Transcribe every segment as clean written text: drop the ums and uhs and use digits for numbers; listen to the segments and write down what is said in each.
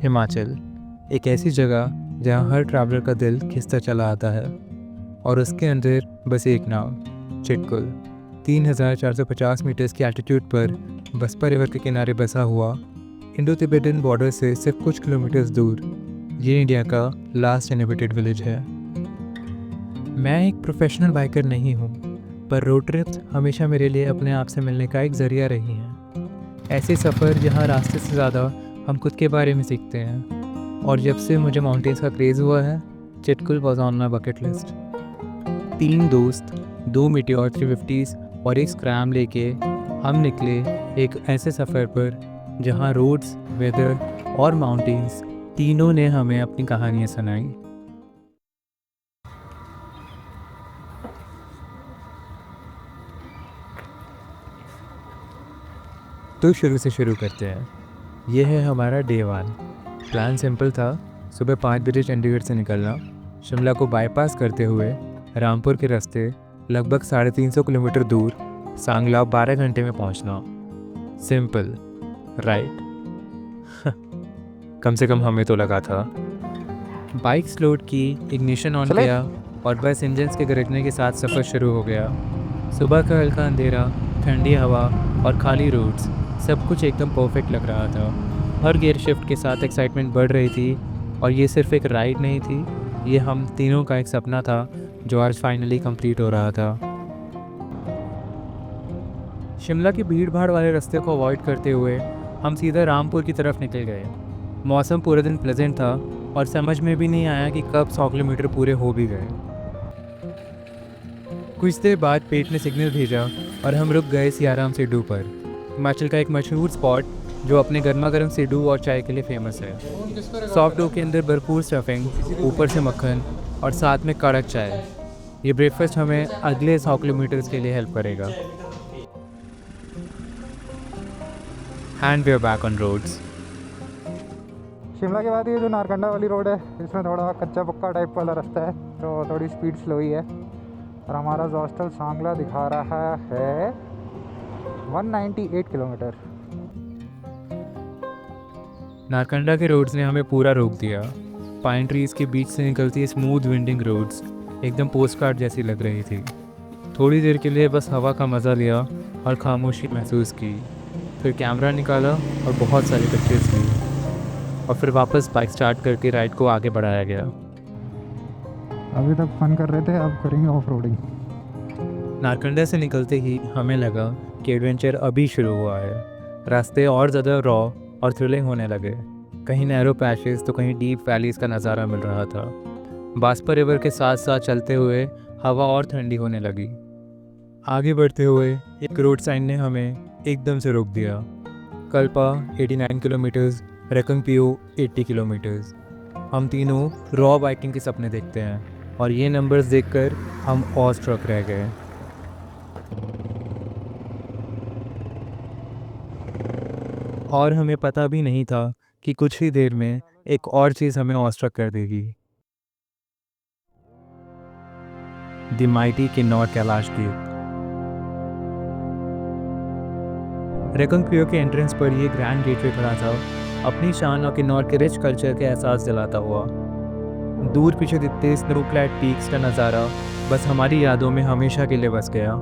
हिमाचल एक ऐसी जगह जहाँ हर ट्रैवलर का दिल खिंचता चला आता है और उसके अंदर बस एक नाव चिटकुल 3,450 मीटर्स की एल्टीट्यूड पर बसपा रिवर के किनारे बसा हुआ इंडो तिब्बतन बॉर्डर से सिर्फ कुछ किलोमीटर्स दूर ये इंडिया का लास्ट इनहेबिटेड विलेज है। मैं एक प्रोफेशनल बाइकर नहीं हूँ, पर रोड ट्रिप्स हमेशा मेरे लिए अपने आप से मिलने का एक ज़रिया रही हैं। ऐसे सफ़र जहाँ रास्ते से ज़्यादा हम खुद के बारे में सीखते हैं। और जब से मुझे माउंटेन्स का क्रेज़ हुआ है, Chitkul was on my bucket list. 3 दोस्त, 2 मीटियोर 350s और एक स्क्रैम लेके हम निकले एक ऐसे सफ़र पर जहाँ रोड्स, वेदर और माउंटेन्स तीनों ने हमें अपनी कहानियाँ सुनाई। तो शुरू से शुरू करते हैं। यह है हमारा डे 1। प्लान सिंपल था, सुबह 5 बजे चंडीगढ़ से निकलना, शिमला को बाईपास करते हुए रामपुर के रास्ते लगभग 350 किलोमीटर दूर सांगला 12 घंटे में पहुंचना। Simple, right? कम से कम हमें तो लगा था। बाइक्स लोड की, इग्निशन ऑन किया और बस इंजन्स के गरजने के साथ सफ़र शुरू हो गया। सुबह का हल्का अंधेरा, ठंडी हवा और खाली रोड्स, सब कुछ एकदम परफेक्ट लग रहा था। हर गियर शिफ्ट के साथ एक्साइटमेंट बढ़ रही थी और ये सिर्फ एक राइड नहीं थी, ये हम तीनों का एक सपना था जो आज फाइनली कंप्लीट हो रहा था। शिमला की भीड़ भाड़ वाले रास्ते को अवॉइड करते हुए हम सीधा रामपुर की तरफ निकल गए। मौसम पूरे दिन प्लेजेंट था और समझ में भी नहीं आया कि कब 100 किलोमीटर पूरे हो भी गए। कुछ देर बाद पेट ने सिग्नल भेजा और हम रुक गए सियाराम सिड्डू पर, हिमाचल का एक मशहूर स्पॉट जो अपने गर्मा गर्म सिड्डू और चाय के लिए फेमस है। सॉफ्ट डो के अंदर भरपूर स्टफिंग, ऊपर से मक्खन और साथ में कड़क चाय। ये ब्रेकफास्ट हमें अगले 100 किलोमीटर्स के लिए हेल्प करेगा। And we are back on roads. Shimla के बाद ये जो नारकंडा वाली रोड है, इसमें थोड़ा कच्चा पक्का टाइप वाला रास्ता है, तो थोड़ी स्पीड स्लो ही है। और हमारा हॉस्टल सांगला दिखा रहा है 198 किलोमीटर। नारकंडा के रोड्स ने हमें पूरा रोक दिया। पाइन ट्रीज के बीच से निकलती स्मूथ विंडिंग रोड्स एकदम पोस्ट कार्ड जैसी लग रही थी। थोड़ी देर के लिए बस हवा का मज़ा लिया और खामोशी महसूस की, फिर कैमरा निकाला और बहुत सारी पिक्चर्स ली और फिर वापस बाइक स्टार्ट करके राइड को आगे बढ़ाया गया। अभी तक फन कर रहे थे, अब करेंगे ऑफ रोडिंग। नारकंडा से निकलते ही हमें लगा कि एडवेंचर अभी शुरू हुआ है। रास्ते और ज़्यादा रॉ और थ्रिलिंग होने लगे। कहीं नैरो पैचेस तो कहीं डीप वैलीज का नज़ारा मिल रहा था। बास्पा रिवर के साथ साथ चलते हुए हवा और ठंडी होने लगी। आगे बढ़ते हुए एक रोड साइन ने हमें एकदम से रोक दिया। Kalpa 89 kilometres, Reckong Peo 80 kilometres. हम तीनों रॉ बाइकिंग के सपने देखते हैं और ये नंबर्स देखकर हम ऑ स्ट्रक रह गए। और हमें पता भी नहीं था कि कुछ ही देर में एक और चीज़ हमें ऑ स्ट्रक कर देगी। द माइटी किन्नौर कैलाश द्वीप। रकंगपियो के एंट्रेंस पर यह ग्रैंड गेटवे खड़ा था, अपनी शान और किन्नौर के रिच कल्चर के एहसास दिलाता हुआ। दूर पीछे दिखते स्नो क्लैड पीक्स का नज़ारा बस हमारी यादों में हमेशा के लिए बस गया।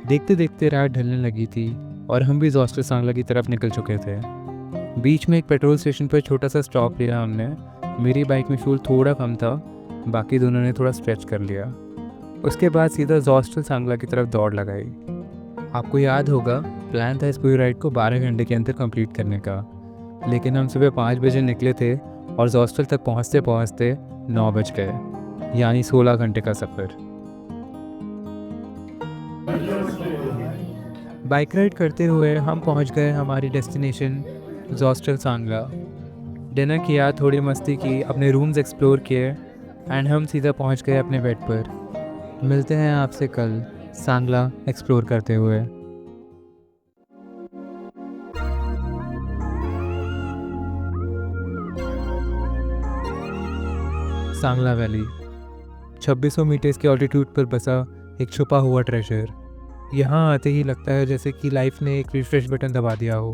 देखते देखते रात ढलने लगी थी और हम भी हॉस्टल सांगला की तरफ निकल चुके थे। बीच में एक पेट्रोल स्टेशन पर छोटा सा स्टॉप लिया हमने। मेरी बाइक में फ्यूल थोड़ा कम था, बाकी दोनों ने थोड़ा स्ट्रेच कर लिया। उसके बाद सीधा हॉस्टल सांगला की तरफ दौड़ लगाई। आपको याद होगा, प्लान था इस पूरी राइड को 12 घंटे के अंदर कंप्लीट करने का, लेकिन हम सुबह 5 बजे निकले थे और हॉस्टल तक पहुंचते पहुंचते 9 बज गए, यानी 16 घंटे का सफ़र। बाइक राइड करते हुए हम पहुंच गए हमारी डेस्टिनेशन हॉस्टल सांगला। डिनर किया, थोड़ी मस्ती की, अपने रूम्स एक्सप्लोर किए एंड हम सीधा पहुंच गए अपने बेड पर। मिलते हैं आपसे कल सांगला एक्सप्लोर करते हुए। सांगला वैली 2600 मीटर्स के ऑल्टीट्यूड पर बसा एक छुपा हुआ ट्रेजर। यहाँ आते ही लगता है जैसे कि लाइफ ने एक रिफ्रेश बटन दबा दिया हो।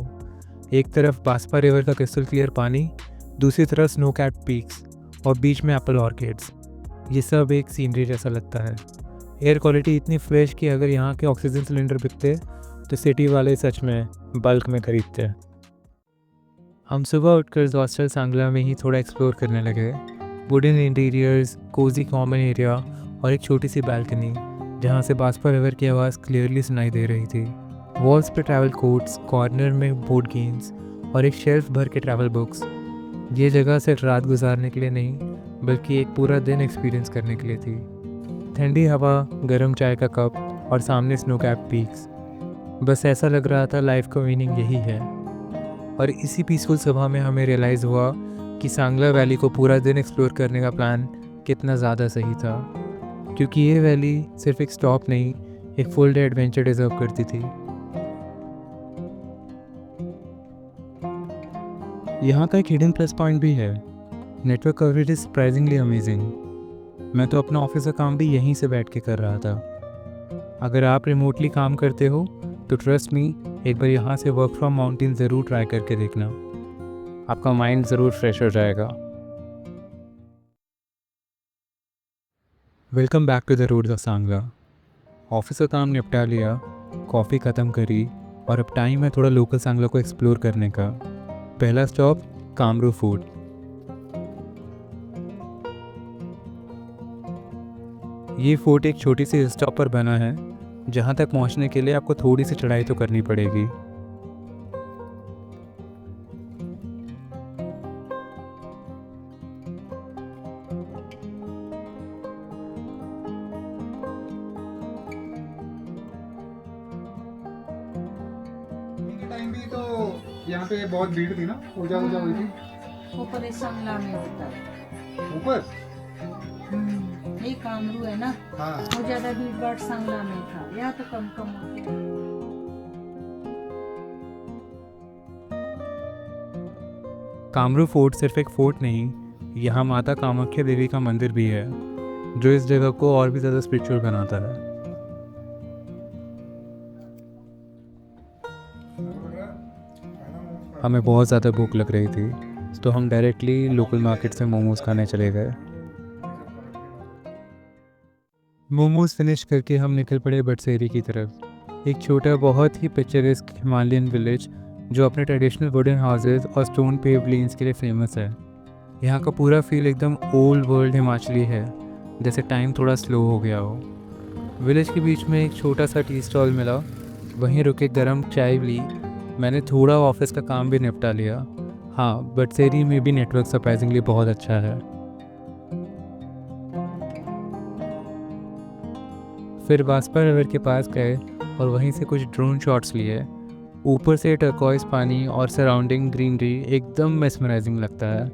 एक तरफ बास्पा रिवर का क्रिस्टल क्लियर पानी, दूसरी तरफ स्नो कैप्ड पीक्स और बीच में एप्पल ऑर्किड्स। ये सब एक सीनरी जैसा लगता है। एयर क्वालिटी इतनी फ्रेश कि अगर यहाँ के ऑक्सीजन सिलेंडर बिकते तो सिटी वाले सच में बल्क में खरीदते। हम सुबह उठकर हॉस्टल सांगला में ही थोड़ा एक्सप्लोर करने लगे। Wooden interiors, cozy common area और एक छोटी सी बालकनी जहाँ से बास्पा रिवर की आवाज़ क्लियरली सुनाई दे रही थी। वॉल्स पे ट्रैवल कोट्स, कॉर्नर में बोर्ड गेम्स और एक शेल्फ भर के ट्रैवल बुक्स। ये जगह सिर्फ रात गुजारने के लिए नहीं बल्कि एक पूरा दिन एक्सपीरियंस करने के लिए थी। ठंडी हवा, गर्म चाय का कप और सामने स्नो कैप पीक्स। बस ऐसा लग रहा था लाइफ का मीनिंग यही है। और इसी पीसफुल सुबह में हमें रियलाइज़ हुआ कि सांगला वैली को पूरा दिन एक्सप्लोर करने का प्लान कितना ज़्यादा सही था, क्योंकि ये वैली सिर्फ एक स्टॉप नहीं, एक फुल डे एडवेंचर डिजर्व करती थी। यहाँ का एक हिडन प्लस पॉइंट भी है, network coverage is surprisingly amazing. मैं तो अपना ऑफिस का काम भी यहीं से बैठ के कर रहा था। अगर आप रिमोटली काम करते हो तो ट्रस्ट मी, एक बार यहाँ से वर्क फ्रॉम माउंटेन ज़रूर ट्राई करके देखना, आपका माइंड ज़रूर फ्रेश हो जाएगा। Welcome back to the roads of Sangla. Office का काम निपटा लिया, कॉफ़ी ख़त्म करी और अब टाइम है थोड़ा लोकल सांगला को एक्सप्लोर करने का। पहला स्टॉप कामरू फूड। ये फोर्ट एक छोटी सी स्टॉप पर बना है, जहाँ तक पहुँचने के लिए आपको थोड़ी सी चढ़ाई तो करनी पड़ेगी। टाइम भी तो यहाँ पे बहुत भीड़ थी ना, पूजा वूजा हुई थी। ऊपर इस सांगला में होता है। ऊपर ये कामरू है ना, हाँ, वो ज्यादा भीड़ भाड़ सांगला में था, यहाँ तो कम कम होती है। कामरू फोर्ट सिर्फ एक फोर्ट नहीं, यहाँ माता कामाख्या देवी का मंदिर भी है, जो इस जगह को और भी ज़्यादा स्पिरिचुअल बनाता है। हमें बहुत ज़्यादा भूख लग रही थी, तो हम डायरेक्टली लोकल मार्केट से मोमोज खाने चले गए। मोमोज फिनिश करके हम निकल पड़े बटसेरी की तरफ, एक छोटा बहुत ही पिक्चरेस्क हिमालयन विलेज जो अपने ट्रेडिशनल वुडन हाउसेस और स्टोन पेव्ड लेन्स के लिए फेमस है। यहाँ का पूरा फील एकदम ओल्ड वर्ल्ड हिमाचली है, जैसे टाइम थोड़ा स्लो हो गया हो। विलेज के बीच में एक छोटा सा टी स्टॉल मिला, वहीं रुके गर्म चाय ली। मैंने थोड़ा ऑफिस का काम भी निपटा लिया। हाँ, बटसेरी में भी नेटवर्क सरप्राइजिंगली बहुत अच्छा है। फिर बास्पा रिवर के पास गए और वहीं से कुछ ड्रोन शॉट्स लिए। ऊपर से टर्कोइज पानी और सराउंडिंग ग्रीनरी एकदम मेस्मराइजिंग लगता है।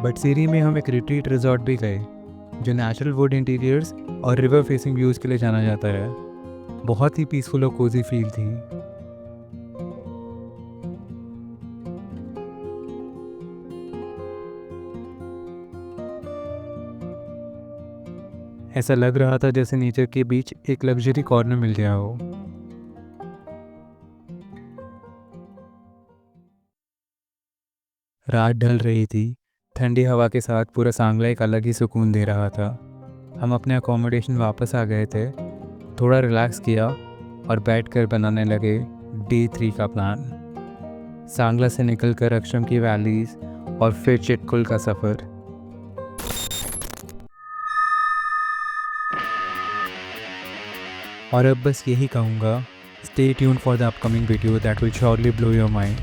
बटसेरी में हम एक रिट्रीट रिजॉर्ट भी गए, जो नेचुरल वुड इंटीरियर्स और रिवर फेसिंग व्यूज़ के लिए जाना जाता है। बहुत ही पीसफुल और कोजी फील थी। ऐसा लग रहा था जैसे नेचर के बीच एक लग्जरी कॉर्नर मिल गया हो। रात ढल रही थी, ठंडी हवा के साथ पूरा सांगला एक अलग ही सुकून दे रहा था। हम अपने अकोमोडेशन वापस आ गए थे, थोड़ा रिलैक्स किया और बैठकर बनाने लगे डे 3 का प्लान। सांगला से निकलकर अक्षम की वैलीज और फिर चिटकुल का सफ़र। और अब बस यही कहूँगा, stay tune for the upcoming video that will surely blow your mind.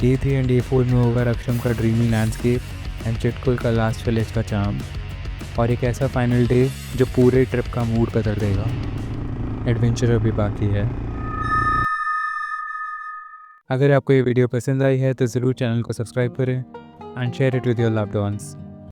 Day 3 and day 4 में होगा अक्षम का ड्रीमी लैंडस्केप एंड चिटकुल का लास्ट विलेज का चार्म, और एक ऐसा फाइनल डे जो पूरे ट्रिप का मूड बदल देगा। एडवेंचर अभी बाकी है। अगर आपको ये वीडियो पसंद आई है तो ज़रूर चैनल को सब्सक्राइब करें and share it with your loved ones.